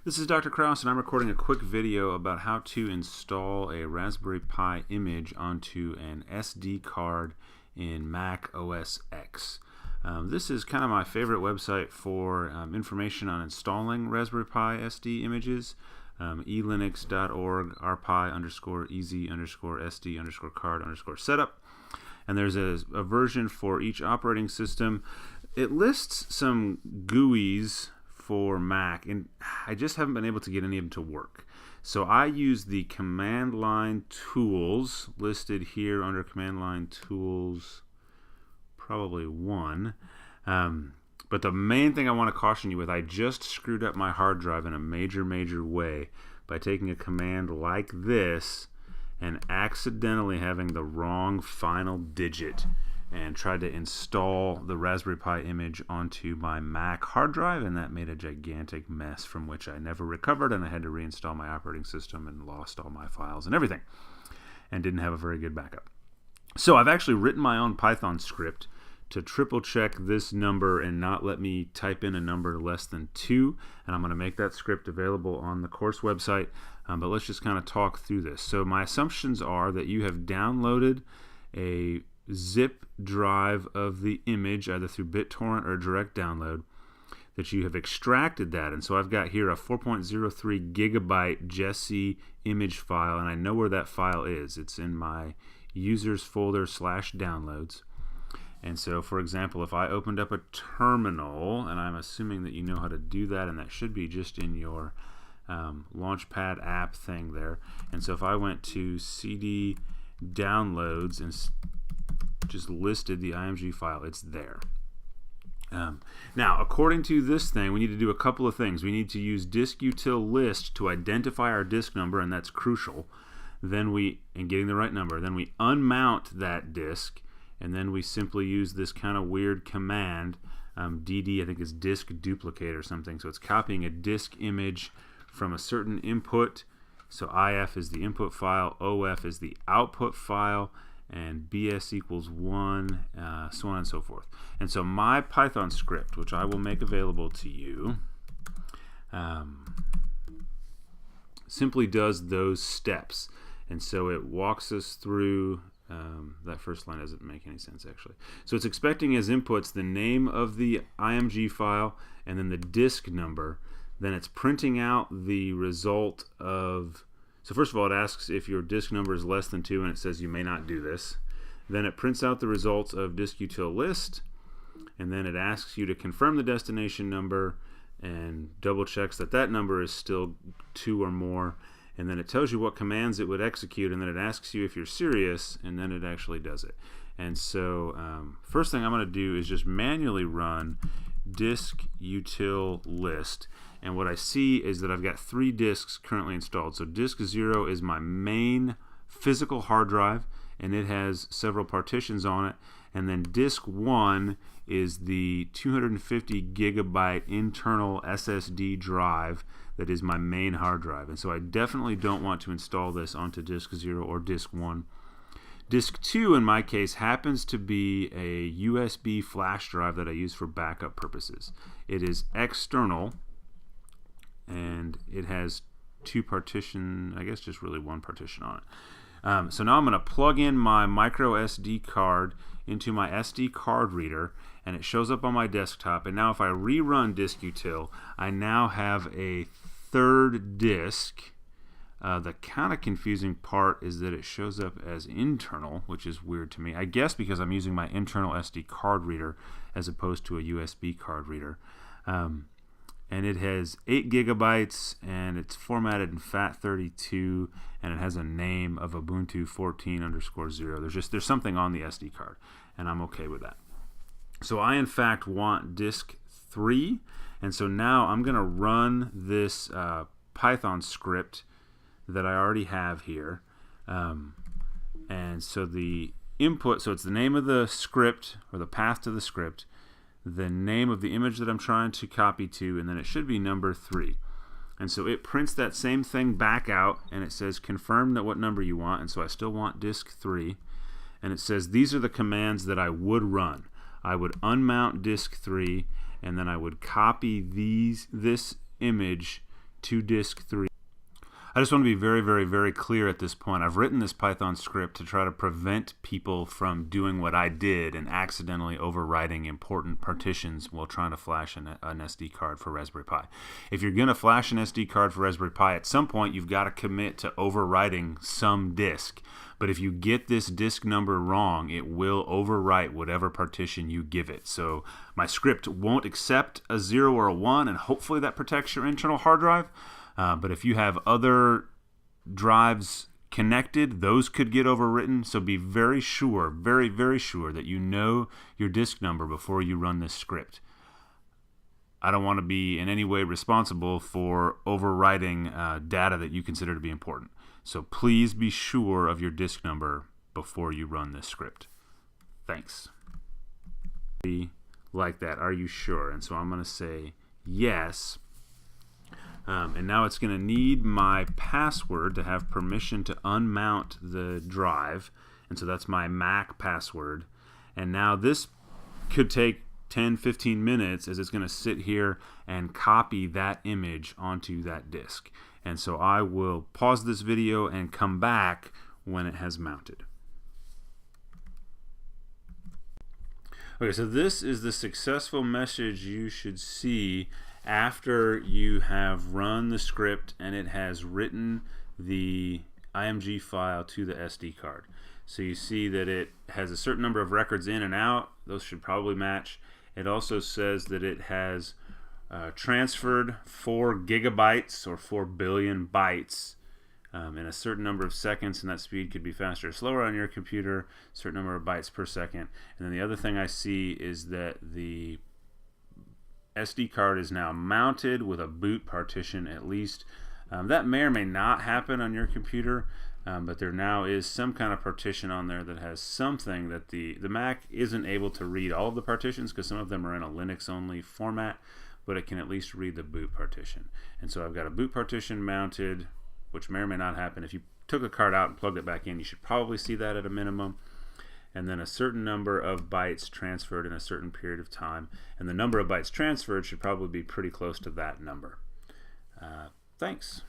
This is Dr. Kraus, and I'm recording a quick video about how to install a Raspberry Pi image onto an SD card in Mac OS X. This is kind of my favorite website for information on installing Raspberry Pi SD images. elinux.org, rpi_easy_sd_card_setup. And there's a version for each operating system. It lists some GUIs for Mac, and I just haven't been able to get any of them to work. So I use the command line tools listed here under command line tools, probably 1. But the main thing I want to caution you with, I just screwed up my hard drive in a major way by taking a command like this and accidentally having the wrong final digit and tried to install the Raspberry Pi image onto my Mac hard drive, and that made a gigantic mess from which I never recovered, and I had to reinstall my operating system and lost all my files and everything, and didn't have a very good backup. So I've actually written my own Python script to triple check this number and not let me type in a number less than 2, and I'm going to make that script available on the course website, but let's just kind of talk through this. So my assumptions are that you have downloaded a zip drive of the image either through BitTorrent or direct download, that you have extracted that, and so I've got here a 4.03 gigabyte Jesse image file, and I know where that file is. It's in my users folder /downloads. And so, for example, if I opened up a terminal, and I'm assuming that you know how to do that, and that should be just in your Launchpad app thing there. And so if I went to CD downloads and just listed the IMG file, it's there. Now, according to this thing, we need to do a couple of things. We need to use disk util list to identify our disk number, and that's crucial. Then and getting the right number. Then we unmount that disk, and then we simply use this kind of weird command. DD, I think, is disk duplicate or something. So it's copying a disk image from a certain input. So IF is the input file, OF is the output file, and BS equals 1, so on and so forth. And so my Python script, which I will make available to you, simply does those steps. And so it walks us through, that first line doesn't make any sense actually. So it's expecting as inputs the name of the IMG file and then the disk number. Then it's printing out the result of, so first of all, it asks if your disk number is less than 2, and it says you may not do this. Then it prints out the results of disk util list, and then it asks you to confirm the destination number and double checks that that number is still 2 or more, and then it tells you what commands it would execute, and then it asks you if you're serious, and then it actually does it. And so first thing I'm going to do is just manually run disk util list, and what I see is that I've got 3 disks currently installed. So disk 0 is my main physical hard drive, and it has several partitions on it, and then disk 1 is the 250 gigabyte internal SSD drive that is my main hard drive. And so I definitely don't want to install this onto disk 0 or disk 1. Disk 2 in my case happens to be a USB flash drive that I use for backup purposes. It is external, and it has 2 partition, I guess just really 1 partition on it. So now I'm going to plug in my micro SD card into my SD card reader, and it shows up on my desktop. And now if I rerun disk util, I now have a 3rd disk. The kind of confusing part is that it shows up as internal, which is weird to me. I guess because I'm using my internal SD card reader as opposed to a USB card reader. And it has 8 gigabytes, and it's formatted in FAT32, and it has a name of Ubuntu 14_0. There's something on the SD card, and I'm okay with that. So I in fact want disk 3, and so now I'm going to run this Python script that I already have here. And so the input, so it's the name of the script, or the path to the script, the name of the image that I'm trying to copy to, and then it should be number 3. And so it prints that same thing back out, and it says confirm that what number you want, and so I still want disk 3. And it says these are the commands that I would run. I would unmount disk 3, and then I would copy this image to disk 3. I just want to be very, very, very clear at this point. I've written this Python script to try to prevent people from doing what I did and accidentally overwriting important partitions while trying to flash an SD card for Raspberry Pi. If you're going to flash an SD card for Raspberry Pi, at some point you've got to commit to overwriting some disk. But if you get this disk number wrong, it will overwrite whatever partition you give it. So my script won't accept a 0 or a 1, and hopefully that protects your internal hard drive. But if you have other drives connected, those could get overwritten. So be very sure, very, very sure that you know your disk number before you run this script. I don't want to be in any way responsible for overwriting data that you consider to be important. So please be sure of your disk number before you run this script. Thanks. Like that, are you sure? And so I'm going to say yes. And now it's going to need my password to have permission to unmount the drive. And so that's my Mac password. And now this could take 10-15 minutes as it's going to sit here and copy that image onto that disk. And so I will pause this video and come back when it has mounted. Okay, so this is the successful message you should see after you have run the script and it has written the IMG file to the SD card. So you see that it has a certain number of records in and out. Those should probably match. It also says that it has transferred 4 gigabytes or 4 billion bytes in a certain number of seconds, and that speed could be faster or slower on your computer, a certain number of bytes per second. And then the other thing I see is that the SD card is now mounted with a boot partition at least. That may or may not happen on your computer, but there now is some kind of partition on there that has something that the Mac isn't able to read all of the partitions because some of them are in a Linux only format, but it can at least read the boot partition. And so I've got a boot partition mounted, which may or may not happen. If you took a card out and plugged it back in, you should probably see that at a minimum. And then a certain number of bytes transferred in a certain period of time. And the number of bytes transferred should probably be pretty close to that number. Thanks.